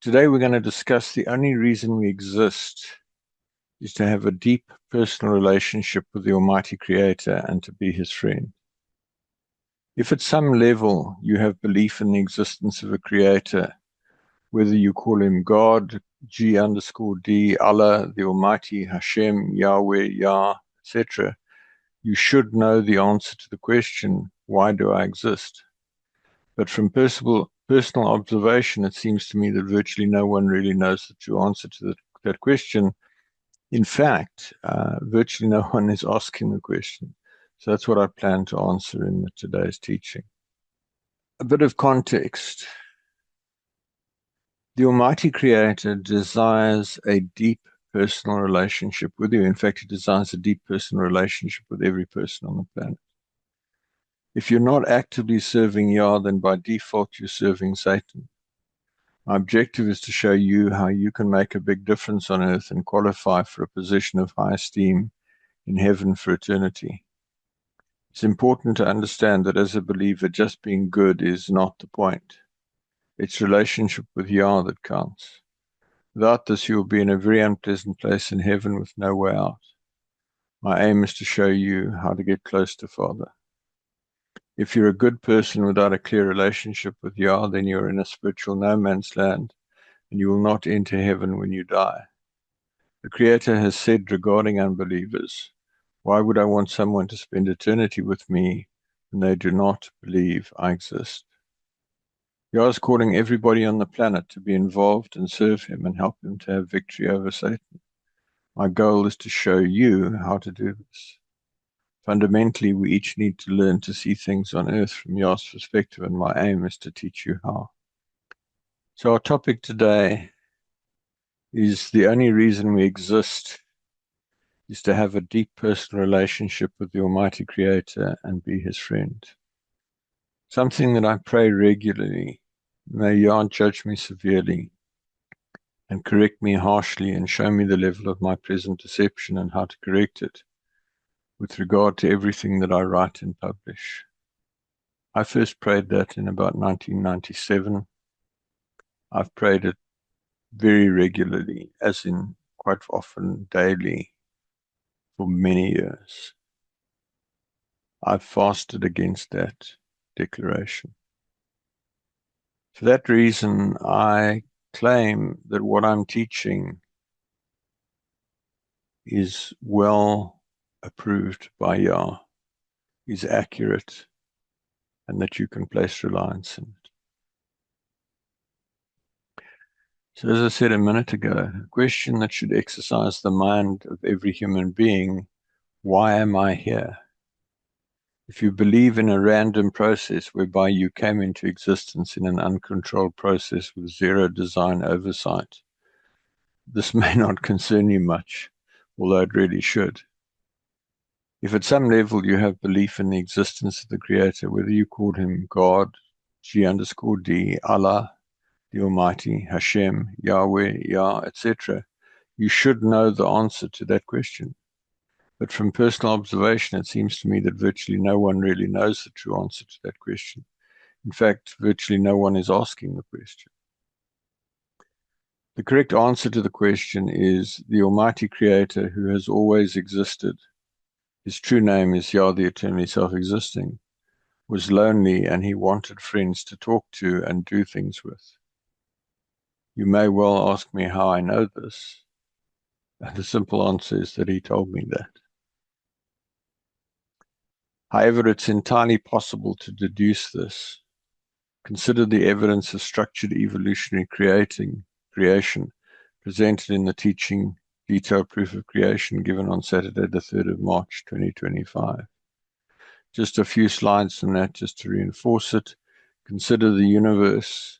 Today we're going to discuss the only reason we exist is to have a deep personal relationship with the Almighty Creator and to be His friend. If at some level you have belief in the existence of a Creator, whether you call Him God, G_D, Allah, the Almighty, Hashem, Yahweh, Yah, etc., you should know the answer to the question, why do I exist? But from personal observation, it seems to me that virtually no one really knows the true answer to that question. In fact, virtually no one is asking the question. So that's what I plan to answer in today's teaching. A bit of context. The Almighty Creator desires a deep personal relationship with you. In fact, He desires a deep personal relationship with every person on the planet. If you're not actively serving Yah, then by default you're serving Satan. My objective is to show you how you can make a big difference on earth and qualify for a position of high esteem in heaven for eternity. It's important to understand that as a believer, just being good is not the point. It's relationship with Yah that counts. Without this, you will be in a very unpleasant place in heaven with no way out. My aim is to show you how to get close to Father. If you're a good person without a clear relationship with Yah, then you're in a spiritual no man's land, and you will not enter heaven when you die. The Creator has said regarding unbelievers, why would I want someone to spend eternity with me when they do not believe I exist? Yah is calling everybody on the planet to be involved and serve Him and help Him to have victory over Satan. My goal is to show you how to do this. Fundamentally, we each need to learn to see things on earth from Yah's perspective, and my aim is to teach you how. So our topic today is the only reason we exist is to have a deep personal relationship with the Almighty Creator and be His friend. Something that I pray regularly, may Yah judge me severely and correct me harshly and show me the level of my present deception and how to correct it with regard to everything that I write and publish. I first prayed that in about 1997. I've prayed it very regularly, as in quite often daily, for many years. I've fasted against that declaration. For that reason, I claim that what I'm teaching is well approved by Yah, is accurate, and that you can place reliance in it. So as I said a minute ago, a question that should exercise the mind of every human being, why am I here? If you believe in a random process whereby you came into existence in an uncontrolled process with zero design oversight, this may not concern you much, although it really should. If at some level you have belief in the existence of the Creator, whether you call Him God, G_D, Allah, the Almighty, Hashem, Yahweh, Yah, etc., you should know the answer to that question. But from personal observation, it seems to me that virtually no one really knows the true answer to that question. In fact, virtually no one is asking the question. The correct answer to the question is the Almighty Creator who has always existed. His true name is Yah, the eternally self-existing, was lonely and He wanted friends to talk to and do things with. You may well ask me how I know this, and the simple answer is that He told me that. However, it's entirely possible to deduce this. Consider the evidence of structured evolutionary creation presented in the teaching Detailed Proof of Creation given on Saturday the 3rd of March 2025. just a few slides from that just to reinforce it. Consider the universe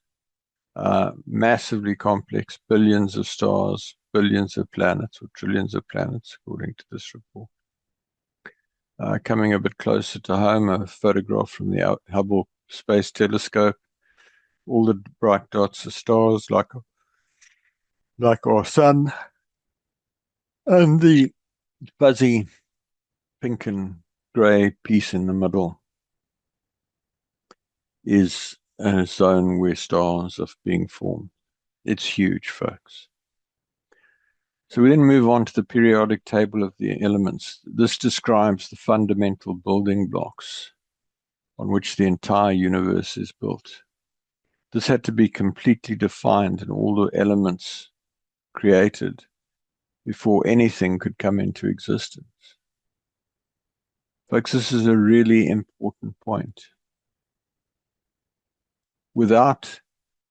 massively complex, billions of stars, billions of planets, or trillions of planets, according to this report. Coming a bit closer to home, a photograph from the Hubble Space Telescope. All the bright dots are stars like our sun, and the fuzzy pink and grey piece in the middle is a zone where stars are being formed. It's huge, folks. So we then move on to the periodic table of the elements. This describes the fundamental building blocks on which the entire universe is built. This had to be completely defined and all the elements created before anything could come into existence. Folks, this is a really important point. Without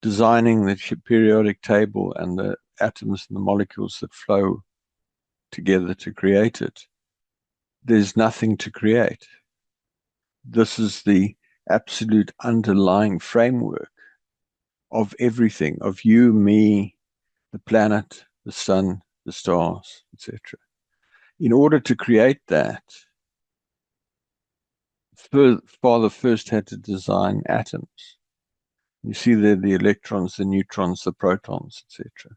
designing the periodic table and the atoms and the molecules that flow together to create it, there's nothing to create. This is the absolute underlying framework of everything, of you, me, the planet, the sun, the stars, etc. In order to create that, Father first had to design atoms. You see there the electrons, the neutrons, the protons, etc.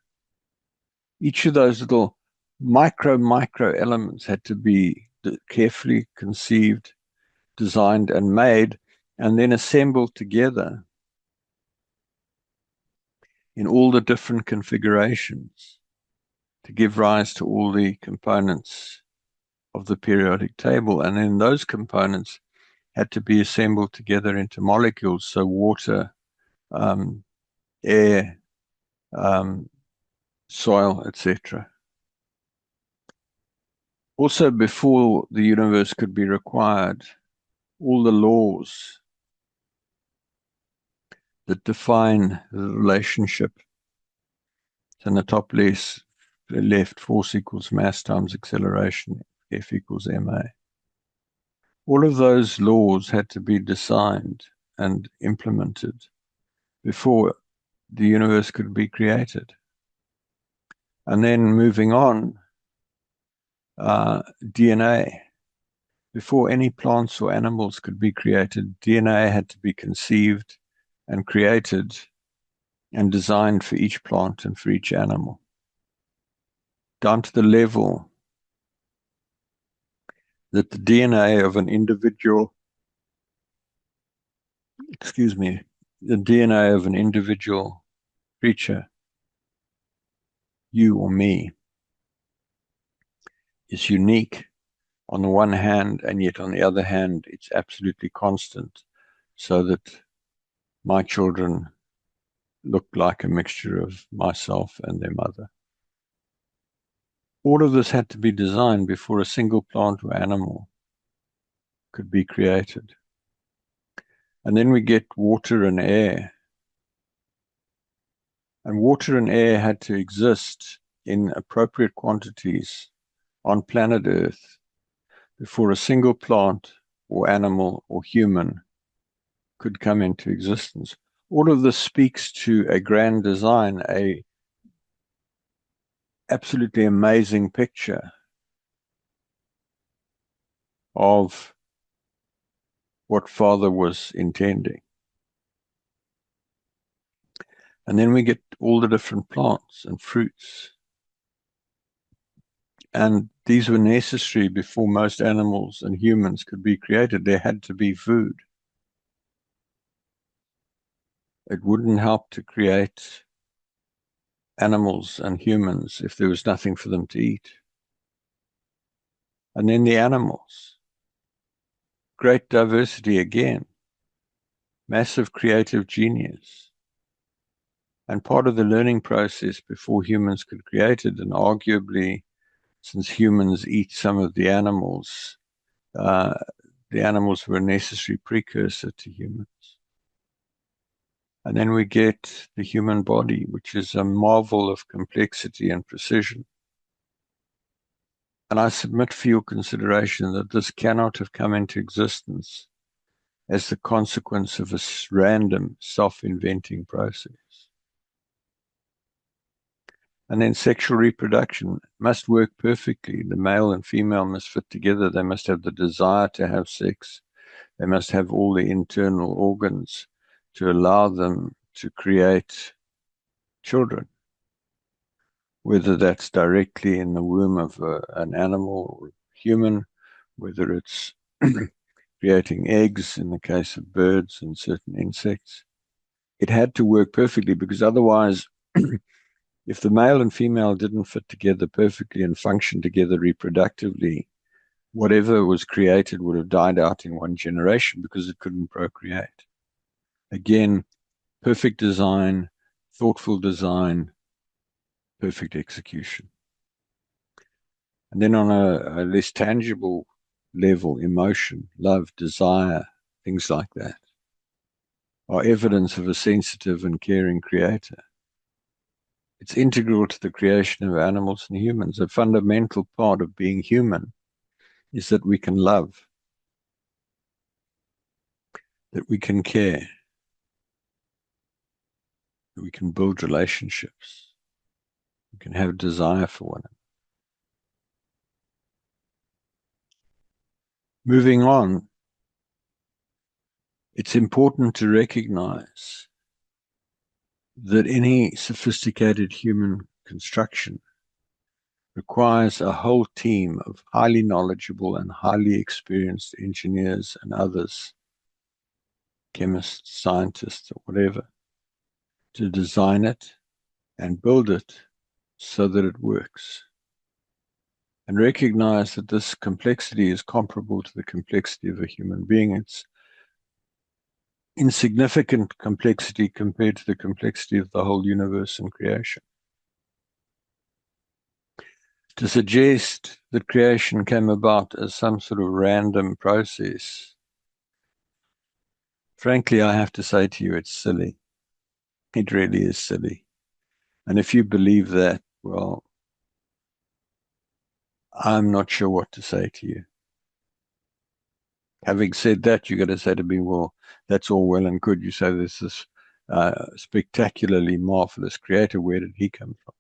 Each of those little micro elements had to be carefully conceived, designed, and made, and then assembled together in all the different configurations to give rise to all the components of the periodic table. And then those components had to be assembled together into molecules, so water, air, soil, etc. Also, before the universe could be required, all the laws that define the relationship, in the top left, force equals mass times acceleration, F equals ma. All of those laws had to be designed and implemented before the universe could be created. And then moving on, DNA. Before any plants or animals could be created, DNA had to be conceived and created and designed for each plant and for each animal, down to the level that the DNA of an individual, the DNA of an individual creature, you or me, is unique on the one hand, and yet on the other hand, it's absolutely constant, so that my children look like a mixture of myself and their mother. All of this had to be designed before a single plant or animal could be created. And then we get water and air. And water and air had to exist in appropriate quantities on planet Earth before a single plant or animal or human could come into existence. All of this speaks to a grand design, a absolutely amazing picture of what Father was intending. And then we get all the different plants and fruits. And these were necessary before most animals and humans could be created. There had to be food. It wouldn't help to create animals and humans if there was nothing for them to eat. And then the animals. Great diversity again. Massive creative genius. And part of the learning process before humans could create it, and arguably, since humans eat some of the animals were a necessary precursor to humans. And then we get the human body, which is a marvel of complexity and precision. And I submit for your consideration that this cannot have come into existence as the consequence of a random self-inventing process. And then sexual reproduction must work perfectly. The male and female must fit together. They must have the desire to have sex. They must have all the internal organs to allow them to create children, whether that's directly in the womb of an animal or human, whether it's creating eggs in the case of birds and certain insects. It had to work perfectly, because otherwise, if the male and female didn't fit together perfectly and function together reproductively, whatever was created would have died out in one generation because it couldn't procreate. Again, perfect design, thoughtful design, perfect execution. And then on a less tangible level, emotion, love, desire, things like that are evidence of a sensitive and caring creator. It's integral to the creation of animals and humans. A fundamental part of being human is that we can love, that we can care, that we can build relationships, we can have desire for one another. Moving on, it's important to recognize that any sophisticated human construction requires a whole team of highly knowledgeable and highly experienced engineers and others, chemists, scientists, or whatever, to design it and build it so that it works. And recognize that this complexity is comparable to the complexity of a human being. It's insignificant complexity compared to the complexity of the whole universe and creation. To suggest that creation came about as some sort of random process, frankly, I have to say to you, it's silly. It really is silly. And if you believe that, well, I'm not sure what to say to you. Having said that, you got to say to me, well, that's all well and good. You say there's this spectacularly marvelous creator. Where did he come from?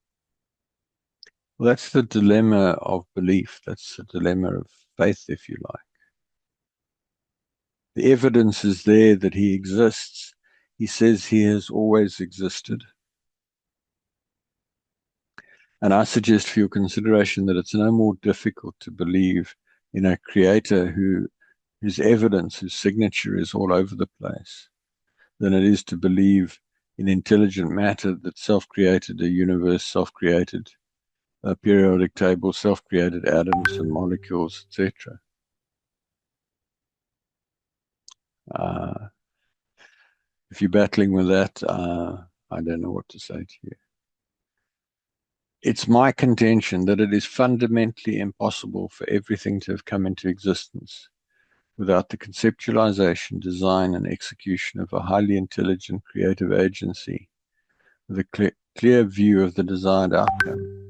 Well, that's the dilemma of belief. That's the dilemma of faith, if you like. The evidence is there that he exists. He says he has always existed. And I suggest for your consideration that it's no more difficult to believe in a creator whose evidence, whose signature is all over the place, than it is to believe in intelligent matter that self-created a universe, self-created a periodic table, self-created atoms and molecules, etc. If you're battling with that, I don't know what to say to you. It's my contention that it is fundamentally impossible for everything to have come into existence without the conceptualization, design, and execution of a highly intelligent creative agency with a clear view of the desired outcome.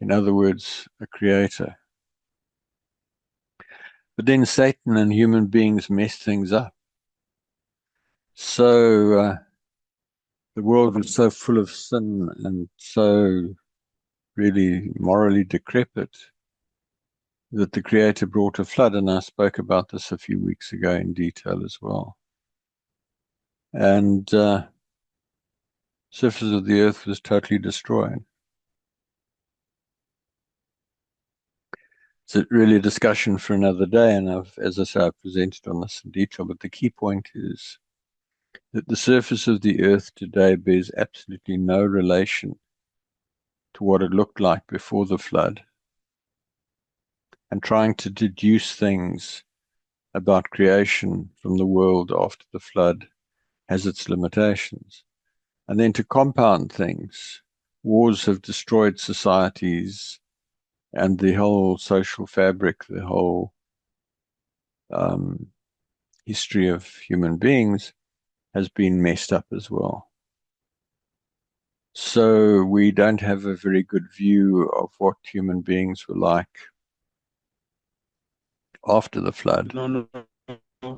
In other words, a creator. But then Satan and human beings mess things up. So the world was so full of sin and so really morally decrepit that the Creator brought a flood, and I spoke about this a few weeks ago in detail as well. And surface of the earth was totally destroyed. It's really a discussion for another day, and as I say, I've presented on this in detail, but the key point is that the surface of the earth today bears absolutely no relation to what it looked like before the flood. And trying to deduce things about creation from the world after the flood has its limitations. And then to compound things, wars have destroyed societies and the whole social fabric, the whole history of human beings has been messed up as well. So we don't have a very good view of what human beings were like after the flood. No.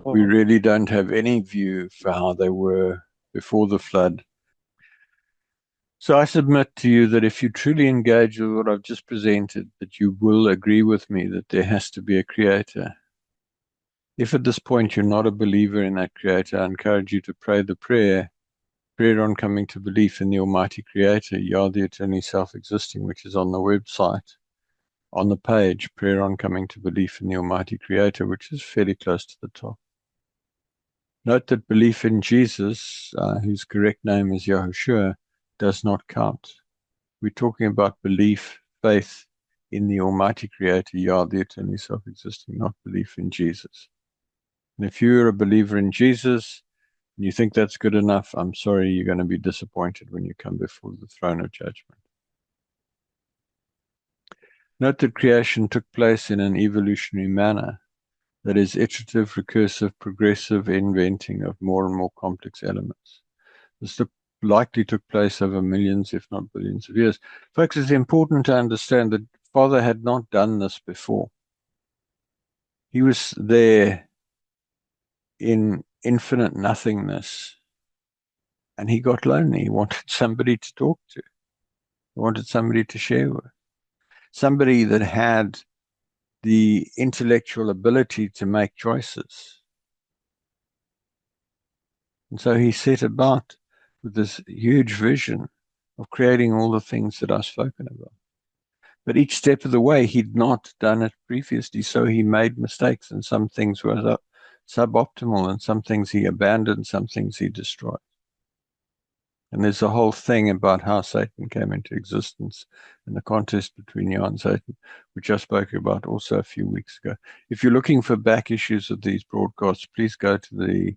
We really don't have any view for how they were before the flood. So I submit to you that if you truly engage with what I've just presented, that you will agree with me that there has to be a creator. If at this point you're not a believer in that creator, I encourage you to pray the prayer on coming to belief in the Almighty Creator, Yah, the eternally self-existing, which is on the website, on the page, prayer on coming to belief in the Almighty Creator, which is fairly close to the top. Note that belief in Jesus, whose correct name is Yahushua, does not count. We're talking about belief, faith in the Almighty Creator, Yah, the eternally self-existing, not belief in Jesus. And if you're a believer in Jesus, and you think that's good enough, I'm sorry, you're going to be disappointed when you come before the throne of judgment. Note that creation took place in an evolutionary manner, that is, iterative, recursive, progressive inventing of more and more complex elements. This likely took place over millions, if not billions of years. Folks, it's important to understand that Father had not done this before. He was there in infinite nothingness, and he got lonely. He wanted somebody to talk to. He wanted somebody to share with. Somebody that had the intellectual ability to make choices. And so he set about with this huge vision of creating all the things that I've spoken about. But each step of the way, he'd not done it previously, so he made mistakes, and some things were suboptimal, and some things he abandoned, some things he destroyed. And there's a whole thing about how Satan came into existence and the contest between Yah and Satan, which I spoke about also a few weeks ago. If you're looking for back issues of these broadcasts, please go to the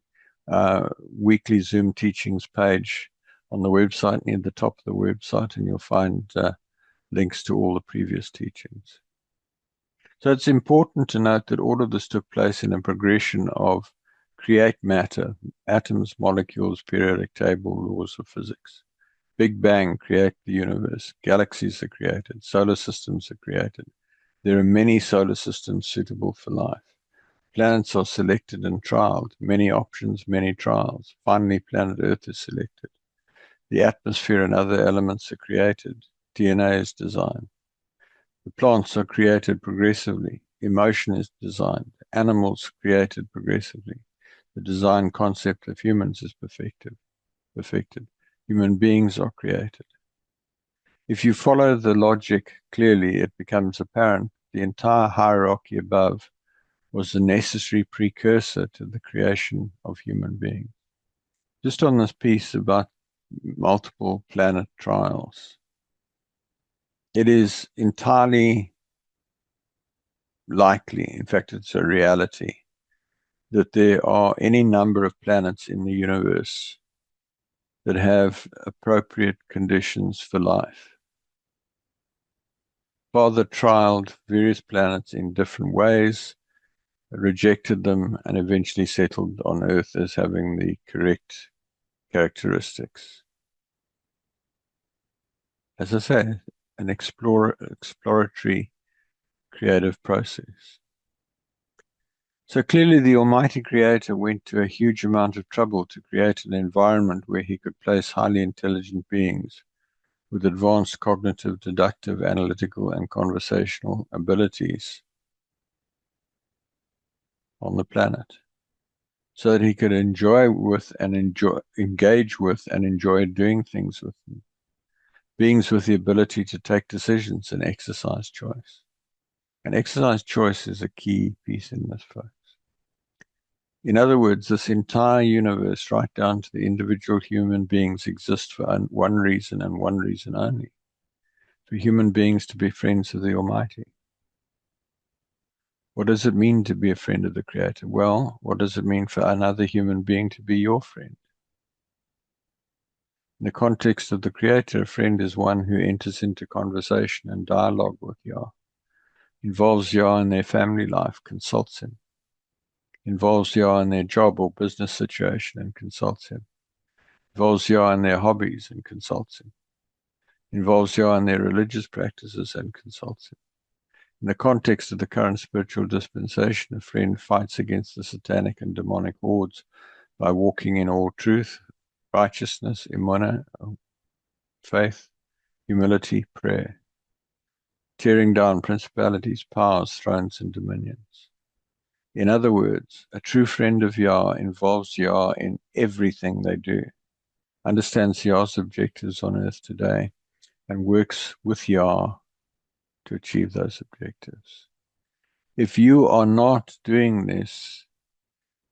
weekly Zoom teachings page on the website, near the top of the website, and you'll find links to all the previous teachings. So it's important to note that all of this took place in a progression of create matter, atoms, molecules, periodic table, laws of physics. Big Bang, create the universe. Galaxies are created. Solar systems are created. There are many solar systems suitable for life. Planets are selected and trialed. Many options, many trials. Finally, planet Earth is selected. The atmosphere and other elements are created. DNA is designed. The plants are created progressively. Emotion is designed. Animals created progressively. The design concept of humans is perfected. Human beings are created. If you follow the logic clearly, it becomes apparent the entire hierarchy above was the necessary precursor to the creation of human beings. Just on this piece about multiple planet trials, it is entirely likely, in fact, it's a reality, that there are any number of planets in the universe that have appropriate conditions for life. Father trialed various planets in different ways, rejected them, and eventually settled on Earth as having the correct characteristics. As I say, an exploratory creative process. So clearly the Almighty Creator went to a huge amount of trouble to create an environment where he could place highly intelligent beings with advanced cognitive, deductive, analytical, and conversational abilities on the planet, so that he could engage with and enjoy doing things with them. Beings with the ability to take decisions and exercise choice. And exercise choice is a key piece in this, folks. In other words, this entire universe, right down to the individual human beings, exists for one reason and one reason only: for human beings to be friends of the Almighty. What does it mean to be a friend of the Creator? Well, what does it mean for another human being to be your friend? In the context of the Creator, a friend is one who enters into conversation and dialogue with Yah, involves Yah in their family life, consults him, involves Yah in their job or business situation and consults him, involves Yah in their hobbies and consults him, involves Yah in their religious practices and consults him, In the context of the current spiritual dispensation, a friend fights against the satanic and demonic hordes by walking in all truth, righteousness, emunah, faith, humility, prayer, tearing down principalities, powers, thrones, and dominions. In other words, a true friend of Yah involves Yah in everything they do, understands Yah's objectives on earth today, and works with Yah to achieve those objectives. If you are not doing this,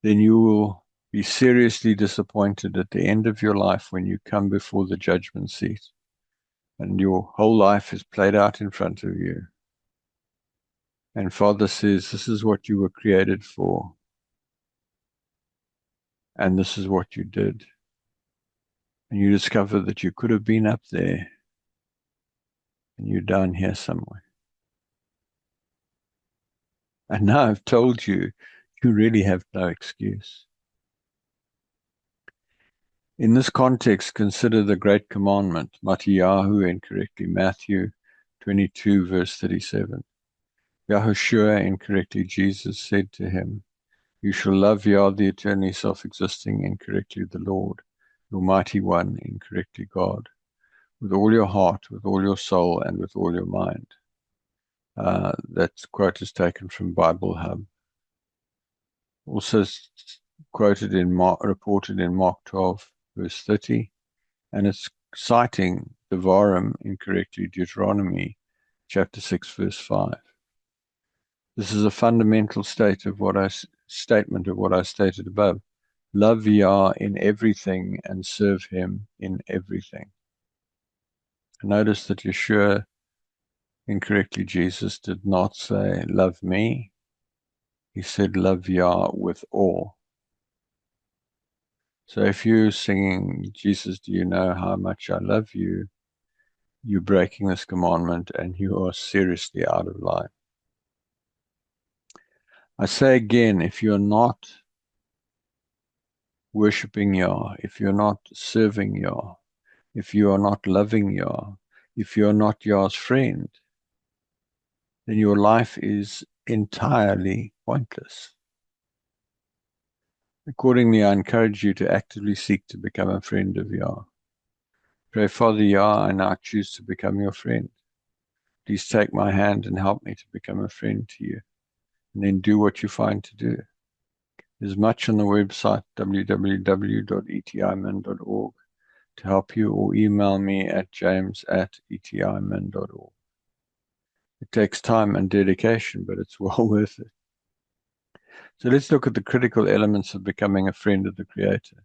then you will be seriously disappointed at the end of your life when you come before the judgment seat and your whole life is played out in front of you. And Father says, this is what you were created for. And this is what you did. And you discover that you could have been up there and you're down here somewhere. And now I've told you, you really have no excuse. In this context, consider the great commandment, Matiyahu incorrectly, Matthew 22, verse 37. Yahushua incorrectly, Jesus said to him, you shall love Yah, the eternally self-existing, incorrectly the Lord, the Almighty One, incorrectly God, with all your heart, with all your soul, and with all your mind. That quote is taken from Bible Hub. Also quoted reported in Mark 12, verse 30, and it's citing Devarim incorrectly, Deuteronomy chapter 6, verse 5. This is a fundamental statement of what I stated above. Love Yah in everything and serve Him in everything. Notice that Yeshua, incorrectly Jesus, did not say, love me. He said, love Yah with all. So if you're singing, Jesus, do you know how much I love you? You're breaking this commandment and you are seriously out of line. I say again, if you're not worshiping Yah, if you're not serving Yah, if you are not loving Yah, if you're not Yah's friend, then your life is entirely pointless. Accordingly, I encourage you to actively seek to become a friend of Yah. Pray, Father Yah, I now choose to become your friend. Please take my hand and help me to become a friend to you, and then do what you find to do. There's much on the website, www.etimin.org, to help you, or email me at james@etimin.org. It takes time and dedication, but it's well worth it. So let's look at the critical elements of becoming a friend of the Creator.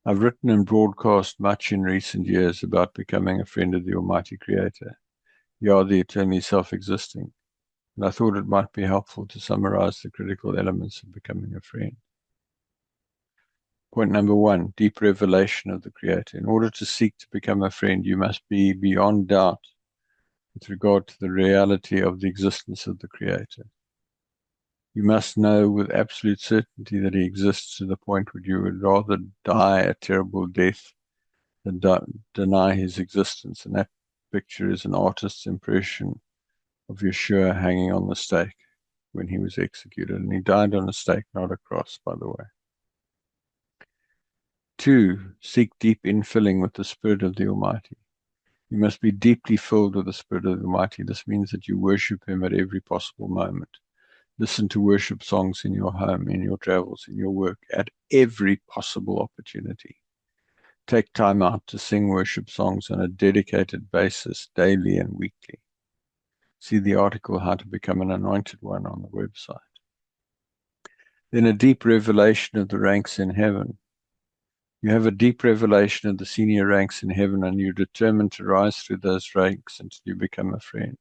I've written and broadcast much in recent years about becoming a friend of the Almighty Creator. You are the eternally self-existing, and I thought it might be helpful to summarize the critical elements of becoming a friend. Point number one, deep revelation of the Creator. In order to seek to become a friend, you must be beyond doubt with regard to the reality of the existence of the Creator. You must know with absolute certainty that He exists to the point where you would rather die a terrible death than deny His existence. And that picture is an artist's impression of Yeshua hanging on the stake when He was executed. And He died on a stake, not a cross, by the way. 2, seek deep infilling with the Spirit of the Almighty. You must be deeply filled with the Spirit of the Almighty. This means that you worship Him at every possible moment. Listen to worship songs in your home, in your travels, in your work, at every possible opportunity. Take time out to sing worship songs on a dedicated basis, daily and weekly. See the article, How to Become an Anointed One, on the website. Then a deep revelation of the ranks in heaven. You have a deep revelation of the senior ranks in heaven, and you're determined to rise through those ranks until you become a friend.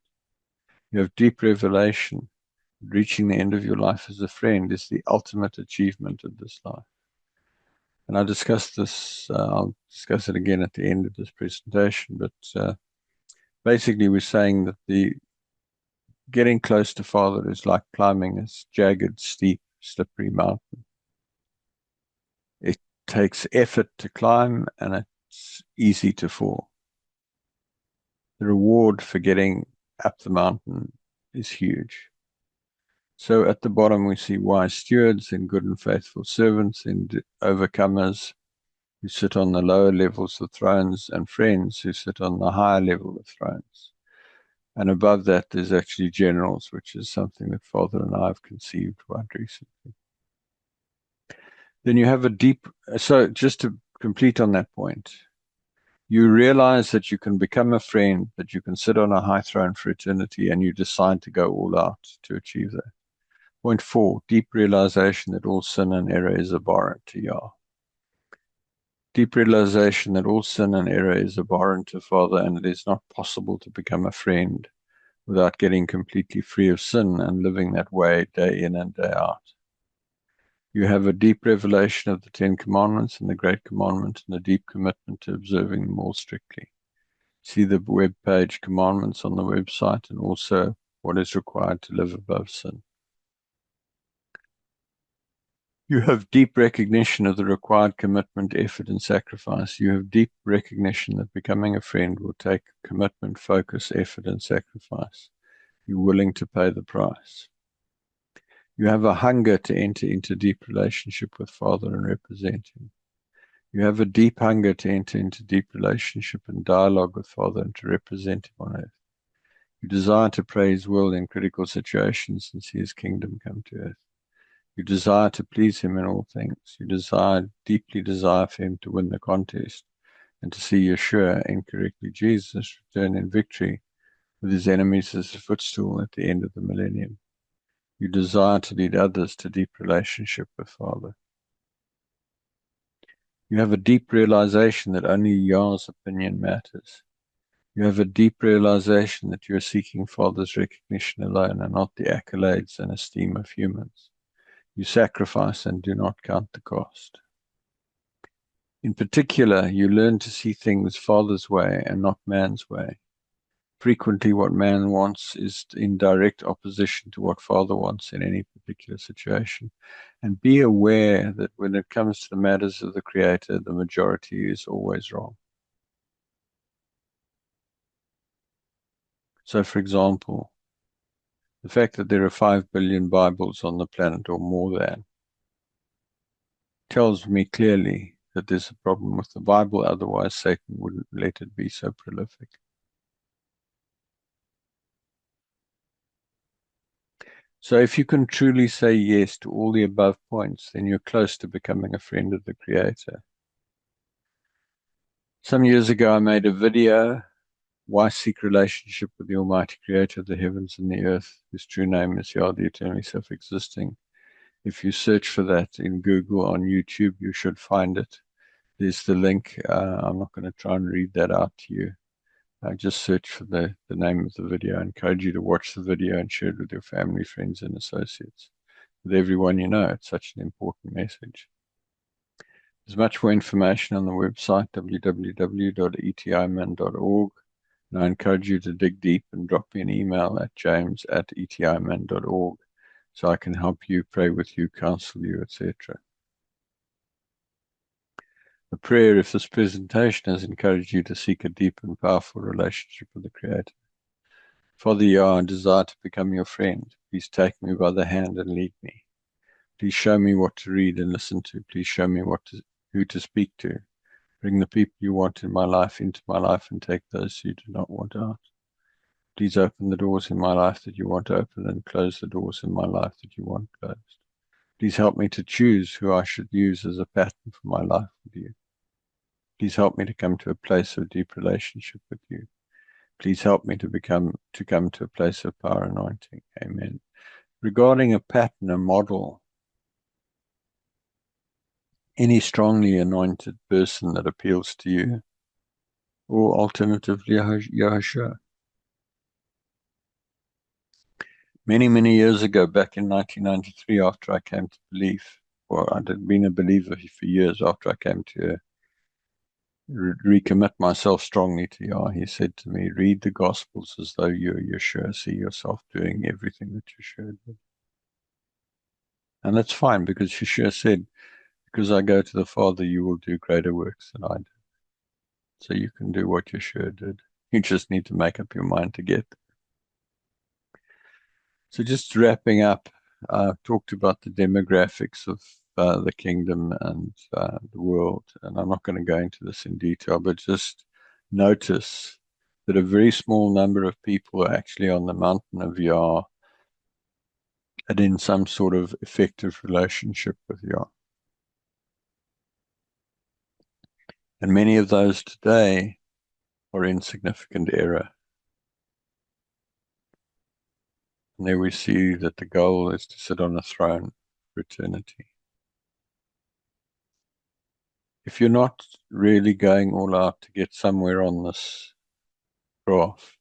You have deep revelation. Reaching the end of your life as a friend is the ultimate achievement of this life. And I discussed this, I'll discuss it again at the end of this presentation, but basically we're saying that the getting close to Father is like climbing this jagged, steep, slippery mountain. It takes effort to climb and it's easy to fall. The reward for getting up the mountain is huge. So at the bottom we see wise stewards and good and faithful servants and overcomers who sit on the lower levels of thrones, and friends who sit on the higher level of thrones. And above that, there's actually generals, which is something that Father and I have conceived quite recently. Then you have a deep, so just to complete on that point, you realize that you can become a friend, that you can sit on a high throne for eternity, and you decide to go all out to achieve that. Point 4, deep realization that all sin and error is abhorrent to Yah. Deep realization that all sin and error is abhorrent to Father, and it is not possible to become a friend without getting completely free of sin and living that way day in and day out. You have a deep revelation of the Ten Commandments and the Great Commandment and a deep commitment to observing them all strictly. See the web page Commandments on the website and also what is required to live above sin. You have deep recognition of the required commitment, effort, and sacrifice. You have deep recognition that becoming a friend will take commitment, focus, effort, and sacrifice. You're willing to pay the price. You have a hunger to enter into deep relationship with Father and represent Him. You have a deep hunger to enter into deep relationship and dialogue with Father and to represent Him on earth. You desire to pray His will in critical situations and see His kingdom come to earth. You desire to please Him in all things. You deeply desire for Him to win the contest and to see Yeshua, incorrectly Jesus, return in victory with His enemies as a footstool at the end of the millennium. You desire to lead others to deep relationship with Father. You have a deep realization that only Yah's opinion matters. You have a deep realization that you are seeking Father's recognition alone and not the accolades and esteem of humans. You sacrifice and do not count the cost. In particular, you learn to see things Father's way and not man's way. Frequently, what man wants is in direct opposition to what Father wants in any particular situation. And be aware that when it comes to the matters of the Creator, the majority is always wrong. So, for example, the fact that there are 5 billion Bibles on the planet or more than tells me clearly that there's a problem with the Bible, otherwise Satan wouldn't let it be so prolific. So if you can truly say yes to all the above points, then you're close to becoming a friend of the Creator. Some years ago, I made a video, Why Seek Relationship with the Almighty Creator of the Heavens and the Earth, whose true name is Yah, the Eternally Self-Existing. If you search for that in Google, on YouTube, you should find it. There's the link. I'm not going to try and read that out to you. Just search for the name of the video. I encourage you to watch the video and share it with your family, friends, and associates. With everyone you know, it's such an important message. There's much more information on the website, www.etiman.org. And I encourage you to dig deep and drop me an email at james@etiman.org so I can help you, pray with you, counsel you, etc. The prayer of this presentation has encouraged you to seek a deep and powerful relationship with the Creator. Father Yah, I desire to become your friend. Please take me by the hand and lead me. Please show me what to read and listen to. Please show me who to speak to. Bring the people you want in my life into my life and take those you do not want out. Please open the doors in my life that you want open and close the doors in my life that you want closed. Please help me to choose who I should use as a pattern for my life with you. Please help me to come to a place of deep relationship with you. Please help me to come to a place of power anointing. Amen. Regarding a pattern, a model, any strongly anointed person that appeals to you, or alternatively, Yahushua. Many, many years ago, back in 1993, after I came to believe, or I'd been a believer for years after I came to recommit myself strongly to Yah, he said to me, read the Gospels as though you're Yeshua, see yourself doing everything that Yeshua did. And that's fine, because Yeshua said, because I go to the Father, you will do greater works than I did. So you can do what Yeshua did. You just need to make up your mind to get there. So just wrapping up, I've talked about the demographics of the kingdom and the world, and I'm not going to go into this in detail, but just notice that a very small number of people are actually on the mountain of Yah and in some sort of effective relationship with Yah. And many of those today are in significant error. And there we see that the goal is to sit on a throne for eternity. If you're not really going all out to get somewhere on this graph,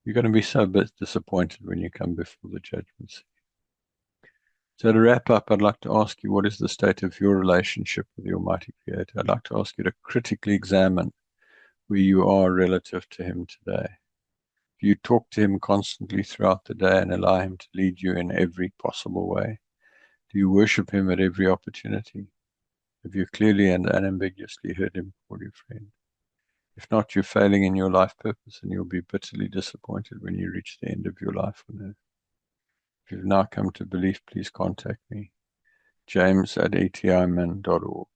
you're going to be so disappointed when you come before the judgment seat. So to wrap up, I'd like to ask you, what is the state of your relationship with the Almighty Creator? I'd like to ask you to critically examine where you are relative to Him today. Do you talk to Him constantly throughout the day and allow Him to lead you in every possible way? Do you worship Him at every opportunity? Have you clearly and unambiguously heard Him call you friend? If not, you're failing in your life purpose and you'll be bitterly disappointed when you reach the end of your life on earth. If you've now come to belief, please contact me, james@etcetera.org.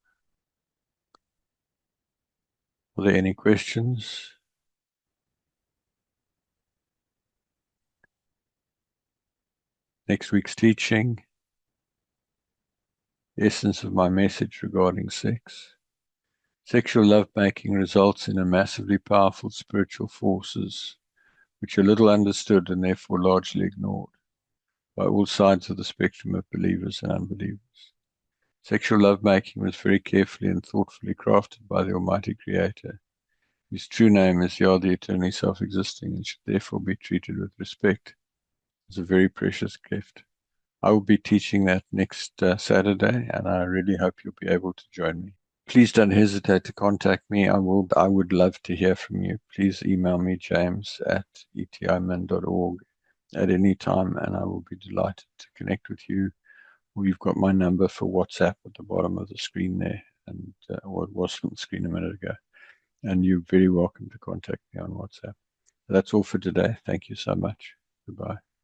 Are there any questions? Next week's teaching, the essence of my message regarding sex. Sexual lovemaking results in a massively powerful spiritual forces, which are little understood and therefore largely ignored by all sides of the spectrum of believers and unbelievers. Sexual lovemaking was very carefully and thoughtfully crafted by the Almighty Creator, whose true name is Yah, the eternally self-existing, and should therefore be treated with respect as a very precious gift. I will be teaching that next Saturday, and I really hope you'll be able to join me. Please don't hesitate to contact me. I would love to hear from you. Please email me, james@etcetera.org, at any time, and I will be delighted to connect with you. Or you've got my number for WhatsApp at the bottom of the screen there, and or it was on the screen a minute ago. And you're very welcome to contact me on WhatsApp. That's all for today. Thank you so much. Goodbye.